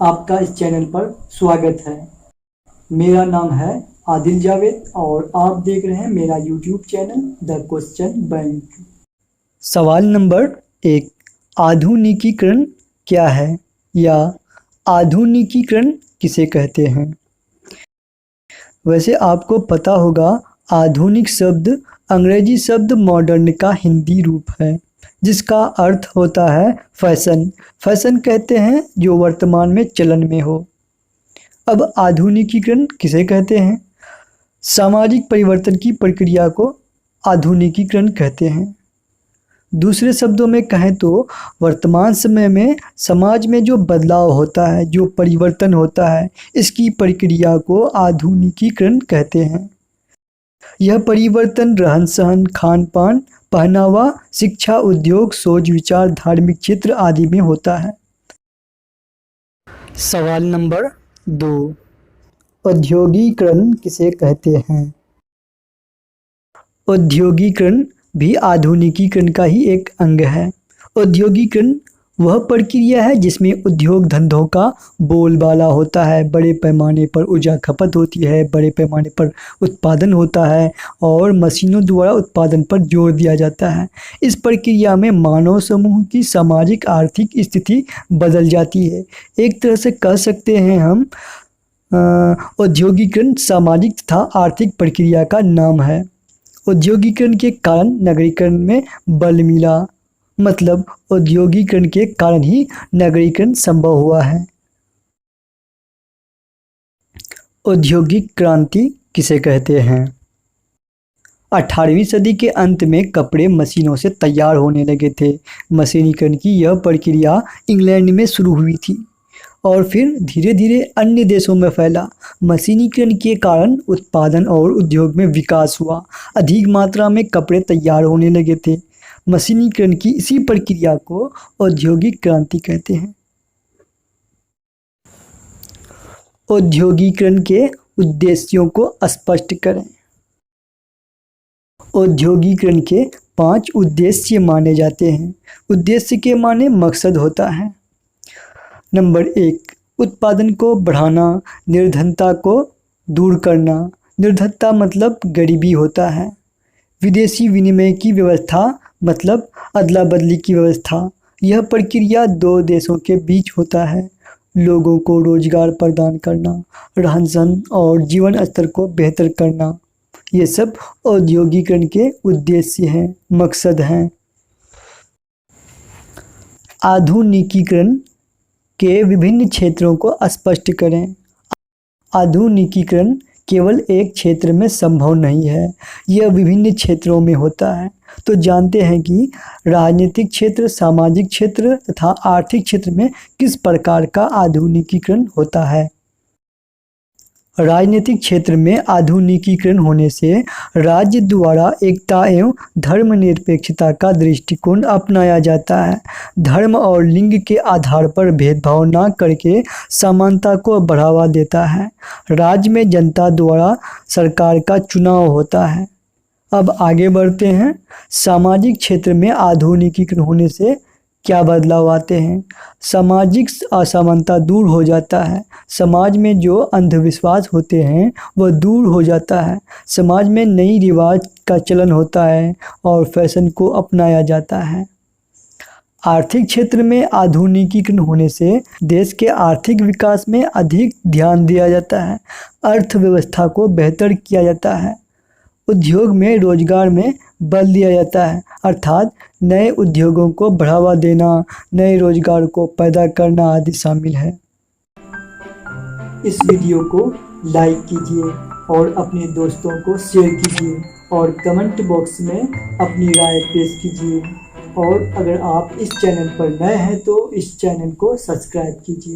आपका इस चैनल पर स्वागत है। मेरा नाम है आदिल जावेद और आप देख रहे हैं मेरा YouTube channel the question bank. सवाल नंबर 1, आधुनिकीकरण क्या है या आधुनिकीकरण किसे कहते हैं? वैसे आपको पता होगा, आधुनिक शब्द अंग्रेजी शब्द मॉडर्न का हिंदी रूप है, जिसका अर्थ होता है फैशन। फैशन कहते हैं जो वर्तमान में चलन में हो। अब आधुनिकीकरण किसे कहते हैं? सामाजिक परिवर्तन की प्रक्रिया को आधुनिकीकरण कहते हैं। दूसरे शब्दों में कहें तो वर्तमान समय में समाज में जो बदलाव होता है, जो परिवर्तन होता है, इसकी प्रक्रिया को आधुनिकीकरण कहते हैं। यह परिवर्तन रहन सहन, खान पान, पहनावा, शिक्षा, उद्योग, सोच विचार, धार्मिक क्षेत्र आदि में होता है। सवाल नंबर 2, औद्योगिकरण किसे कहते हैं? औद्योगिकरण भी आधुनिकीकरण का ही एक अंग है। औद्योगिकरण वह प्रक्रिया है जिसमें उद्योग धंधों का बोलबाला होता है, बड़े पैमाने पर ऊर्जा खपत होती है, बड़े पैमाने पर उत्पादन होता है और मशीनों द्वारा उत्पादन पर जोर दिया जाता है। इस प्रक्रिया में मानव समूह की सामाजिक आर्थिक स्थिति बदल जाती है। एक तरह से कह सकते हैं हम, औद्योगिकरण सामाजिक तथा आर्थिक प्रक्रिया का नाम है। औद्योगिकरण के कारण नगरीकरण में बल मिला, मतलब औद्योगिकरण के कारण ही नगरीकरण संभव हुआ है। औद्योगिक क्रांति किसे कहते हैं? 18वीं सदी के अंत में कपड़े मशीनों से तैयार होने लगे थे। मशीनीकरण की यह प्रक्रिया इंग्लैंड में शुरू हुई थी और फिर धीरे धीरे अन्य देशों में फैला। मशीनीकरण के कारण उत्पादन और उद्योग में विकास हुआ, अधिक मात्रा में कपड़े तैयार होने लगे थे। मशीनीकरण की इसी प्रक्रिया को औद्योगिक क्रांति कहते हैं। औद्योगिकरण के उद्देश्यों को स्पष्ट करें। औद्योगिकरण के 5 उद्देश्य माने जाते हैं। उद्देश्य के माने मकसद होता है। नंबर 1, उत्पादन को बढ़ाना, निर्धनता को दूर करना। निर्धनता मतलब गरीबी होता है। विदेशी विनिमय की व्यवस्था मतलब अदला बदली की व्यवस्था। यह प्रक्रिया 2 देशों के बीच होता है। लोगों को रोजगार प्रदान करना, रहन सहन और जीवन स्तर को बेहतर करना, ये सब औद्योगिकरण के उद्देश्य हैं, मकसद हैं। आधुनिकीकरण के विभिन्न क्षेत्रों को स्पष्ट करें। आधुनिकीकरण केवल एक क्षेत्र में संभव नहीं है, यह विभिन्न क्षेत्रों में होता है। तो जानते हैं कि राजनीतिक क्षेत्र, सामाजिक क्षेत्र तथा आर्थिक क्षेत्र में किस प्रकार का आधुनिकीकरण होता है। राजनीतिक क्षेत्र में आधुनिकीकरण होने से राज्य द्वारा एकता एवं धर्मनिरपेक्षता का दृष्टिकोण अपनाया जाता है। धर्म और लिंग के आधार पर भेदभाव न करके समानता को बढ़ावा देता है। राज्य में जनता द्वारा सरकार का चुनाव होता है। अब आगे बढ़ते हैं। सामाजिक क्षेत्र में आधुनिकीकरण होने से क्या बदलाव आते हैं? सामाजिक असमानता दूर हो जाता है। समाज में जो अंधविश्वास होते हैं वह दूर हो जाता है। समाज में नई रिवाज का चलन होता है और फैशन को अपनाया जाता है। आर्थिक क्षेत्र में आधुनिकीकरण होने से देश के आर्थिक विकास में अधिक ध्यान दिया जाता है। अर्थव्यवस्था को बेहतर किया जाता है। उद्योग में रोजगार में बल दिया जाता है, अर्थात नए उद्योगों को बढ़ावा देना, नए रोजगार को पैदा करना आदि शामिल है। इस वीडियो को लाइक कीजिए और अपने दोस्तों को शेयर कीजिए और कमेंट बॉक्स में अपनी राय पेश कीजिए। और अगर आप इस चैनल पर नए हैं तो इस चैनल को सब्सक्राइब कीजिए।